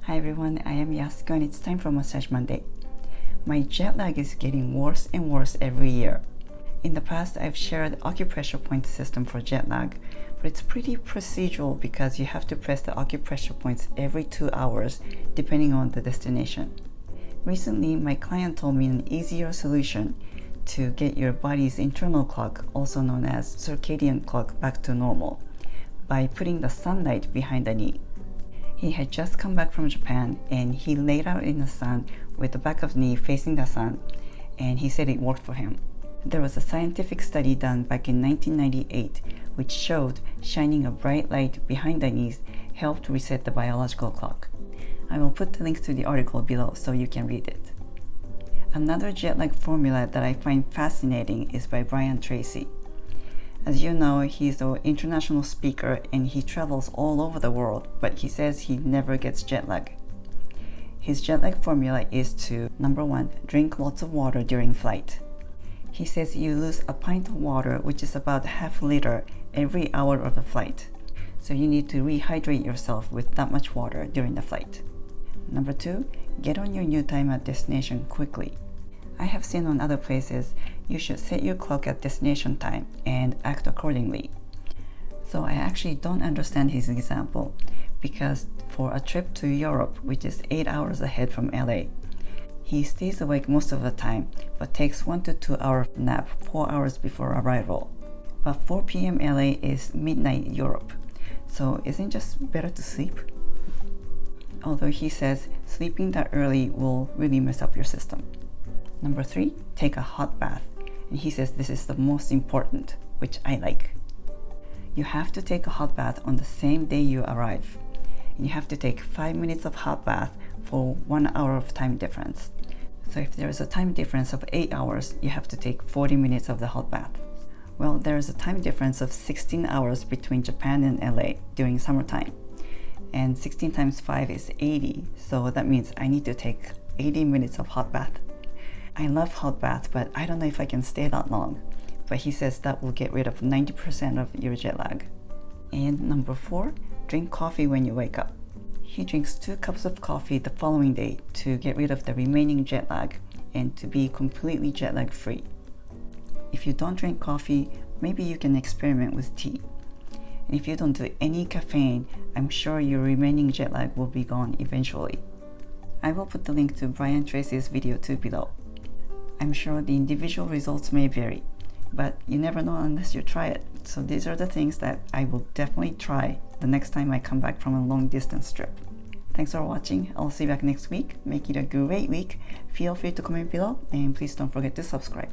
Hi everyone, I am Yasuko and it's time for Massage Monday. My jet lag is getting worse and worse every year. In the past, I've shared acupressure point system for jet lag, but it's pretty procedural because you have to press the acupressure points every 2 hours depending on the destination. Recently, my client told me an easier solution to get your body's internal clock, also known as circadian clock, back to normal by putting the sunlight behind the knee. He had just come back from Japan and he laid out in the sun with the back of the knee facing the sun, and he said it worked for him. There was a scientific study done back in 1998 which showed shining a bright light behind the knees helped reset the biological clock. I will put the link to the article below so you can read it. Another jet lag formula that I find fascinating is by Brian Tracy. As you know, he's an international speaker and he travels all over the world, but he says he never gets jet lag. His jet lag formula is to, number 1, drink lots of water during flight. He says you lose a pint of water, which is about half a liter, every hour of the flight. So you need to rehydrate yourself with that much water during the flight. Number 2, get on your new time at destination quickly. I have seen on other places you should set your clock at destination time and act accordingly. So I actually don't understand his example because for a trip to Europe, which is 8 hours ahead from LA, he stays awake most of the time but takes 1 to 2 hour nap 4 hours before arrival. But 4 p.m. LA is midnight Europe, so isn't it just better to sleep? Although he says sleeping that early will really mess up your system. Number 3, take a hot bath. And he says this is the most important, which I like. You have to take a hot bath on the same day you arrive. And you have to take 5 minutes of hot bath for 1 hour of time difference. So if there is a time difference of 8 hours, you have to take 40 minutes of the hot bath. Well, there is a time difference of 16 hours between Japan and LA during summertime. And 16 times 5 is 80, so that means I need to take 80 minutes of hot bath. I love hot bath, but I don't know if I can stay that long. But he says that will get rid of 90% of your jet lag. And number 4, drink coffee when you wake up. He drinks 2 cups of coffee the following day to get rid of the remaining jet lag and to be completely jet lag free. If you don't drink coffee, maybe you can experiment with tea. And if you don't do any caffeine, I'm sure your remaining jet lag will be gone eventually. I will put the link to Brian Tracy's video too below. I'm sure the individual results may vary, but you never know unless you try it. So these are the things that I will definitely try the next time I come back from a long distance trip. Thanks for watching. I'll see you back next week. Make it a great week. Feel free to comment below and please don't forget to subscribe.